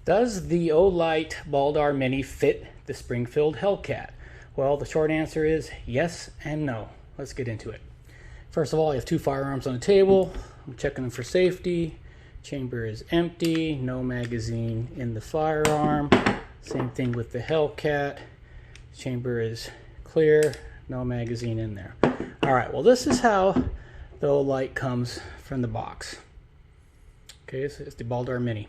Does the Olight Baldr Mini fit the Springfield Hellcat? Well, the short answer is yes and no. Let's get into it. First of all, I have two firearms on the table. I'm checking them for safety. Chamber is empty, no magazine in the firearm. Same thing with the Hellcat. Chamber is clear, no magazine in there. All right, well, this is how the Olight comes from the box. Okay, it's the Baldr Mini.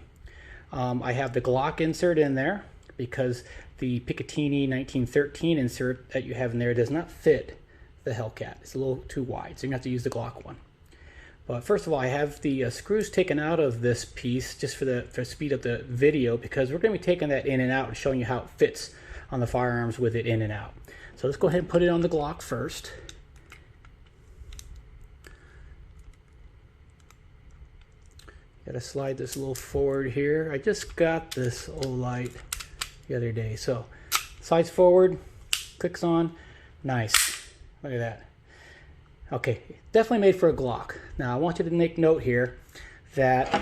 I have the Glock insert in there because the Picatinny 1913 insert that you have in there does not fit the Hellcat. It's a little too wide, so you're going to have to use the Glock one. But first of all, I have the screws taken out of this piece just for speed of the video, because we're going to be taking that in and out and showing you how it fits on the firearms with it in and out. So let's go ahead and put it on the Glock first. Gotta slide this a little forward here. I just got this Olight the other day. So slides forward, clicks on, nice. Look at that. Okay, definitely made for a Glock. Now I want you to make note here that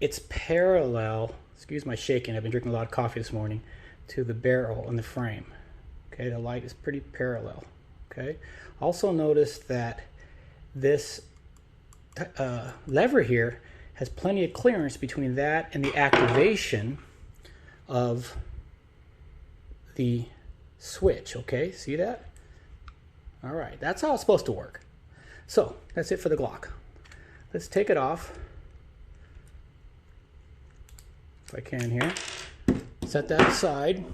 it's parallel, excuse my shaking, I've been drinking a lot of coffee this morning, to the barrel and the frame. Okay, the light is pretty parallel. Okay, also notice that this lever here has plenty of clearance between that and the activation of the switch. Okay, see that? All right, that's how it's supposed to work. So that's it for the Glock. Let's take it off, if I can here. Set that aside.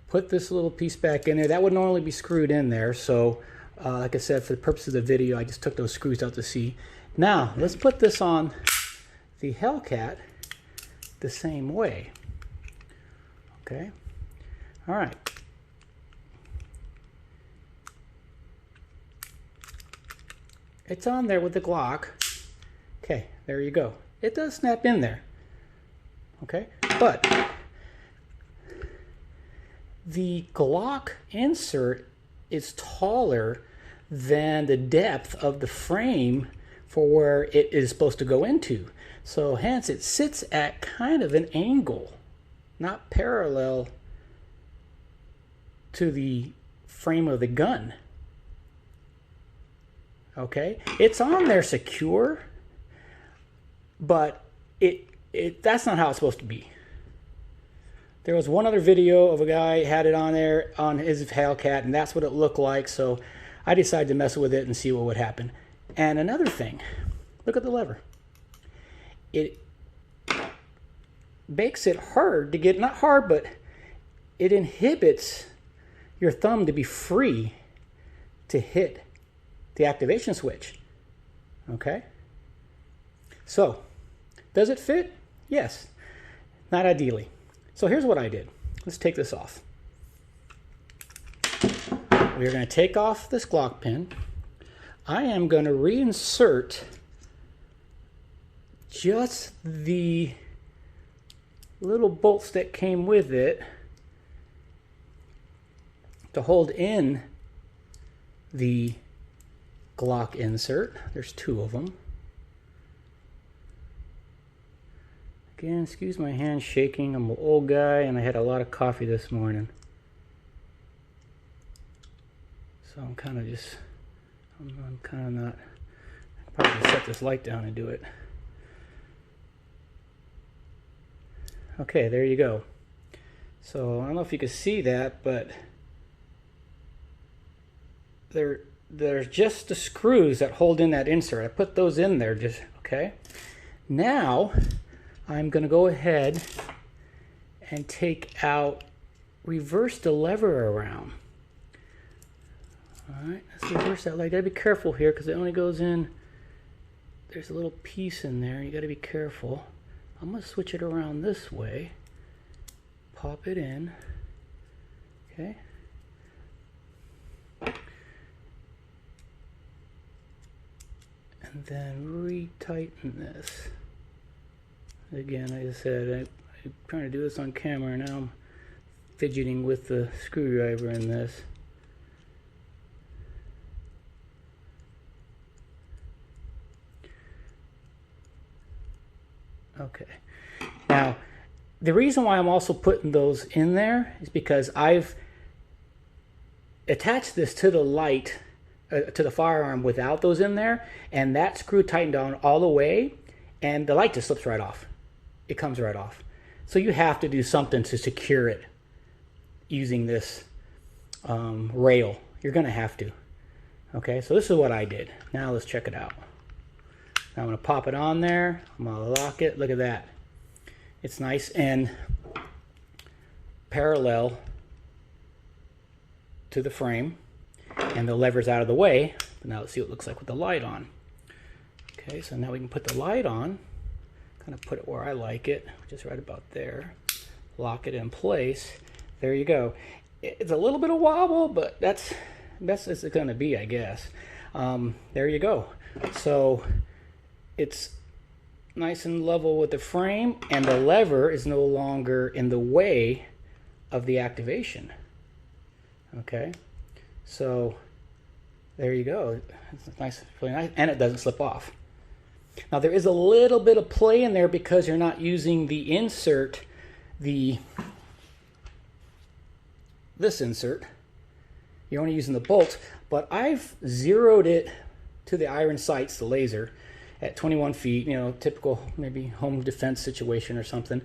Put this little piece back in there. That would normally be screwed in there, so like I said, for the purpose of the video, I just took those screws out to see. Now, let's put this on the Hellcat the same way. Okay? All right. It's on there with the Glock. Okay, there you go. It does snap in there. Okay? But the Glock insert is taller than the depth of the frame for where it is supposed to go into. So hence it sits at kind of an angle, not parallel to the frame of the gun. Okay, it's on there secure, but that's not how it's supposed to be. There was one other video of a guy had it on there on his Hellcat, and that's what it looked like, so I decided to mess with it and see what would happen. And another thing, look at the lever. It makes it hard to get, not hard, but it inhibits your thumb to be free to hit the activation switch. Okay? So, does it fit? Yes. Not ideally. So here's what I did. Let's take this off. We're going to take off this Glock pin. I am going to reinsert just the little bolts that came with it to hold in the Glock insert. There's two of them. Again, excuse my hand shaking. I'm an old guy and I had a lot of coffee this morning. So I'm kind of just, I'm kind of not, I'll probably set this light down and do it. Okay, there you go. So I don't know if you can see that, but there's just the screws that hold in that insert. I put those in there just, okay. Now I'm going to go ahead and reverse the lever around. All right, let's reverse that light. You gotta be careful here because it only goes in, there's a little piece in there. You gotta be careful. I'm gonna switch it around this way. Pop it in. Okay. And then retighten this. Again, like I said, I'm trying to do this on camera. Now I'm fidgeting with the screwdriver in this. Okay. Now, the reason why I'm also putting those in there is because I've attached this to the light, to the firearm without those in there, and that screw tightened down all the way, and the light just slips right off. It comes right off. So you have to do something to secure it using this rail. You're going to have to. Okay, so this is what I did. Now let's check it out. Now I'm going to pop it on there. I'm going to lock it. Look at that. It's nice and parallel to the frame, and the lever's out of the way. But now let's see what it looks like with the light on. Okay, so now we can put the light on. Kind of put it where I like it, just right about there. Lock it in place. There you go. It's a little bit of wobble, but that's best as it's going to be, I guess. There you go. So it's nice and level with the frame, and the lever is no longer in the way of the activation. Okay, so there you go. It's nice, really nice, and it doesn't slip off. Now there is a little bit of play in there because you're not using the insert, this insert. You're only using the bolt, but I've zeroed it to the iron sights, the laser, at 21 feet, you know, typical maybe home defense situation or something.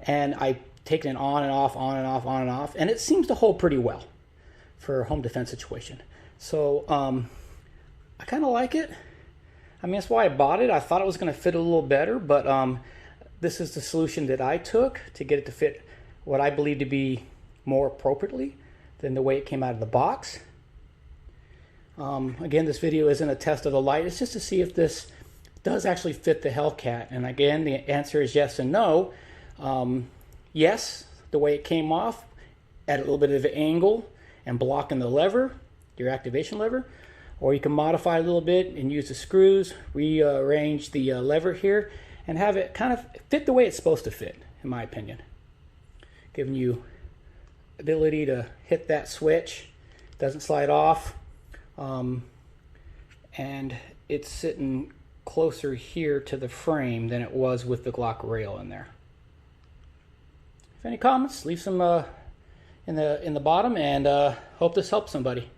And I've taken it on and off, on and off, on and off, and it seems to hold pretty well for a home defense situation. So I kind of like it. I mean, that's why I bought it. I thought it was going to fit a little better, but this is the solution that I took to get it to fit what I believe to be more appropriately than the way it came out of the box. Again, this video isn't a test of the light. It's just to see if this does actually fit the Hellcat. And again, the answer is yes and no. Yes, the way it came off, at a little bit of an angle and blocking the lever, your activation lever. Or you can modify a little bit and use the screws, rearrange the lever here, and have it kind of fit the way it's supposed to fit, in my opinion. Giving you ability to hit that switch, doesn't slide off, and it's sitting closer here to the frame than it was with the Glock rail in there. If any comments, leave some in the bottom, and hope this helps somebody.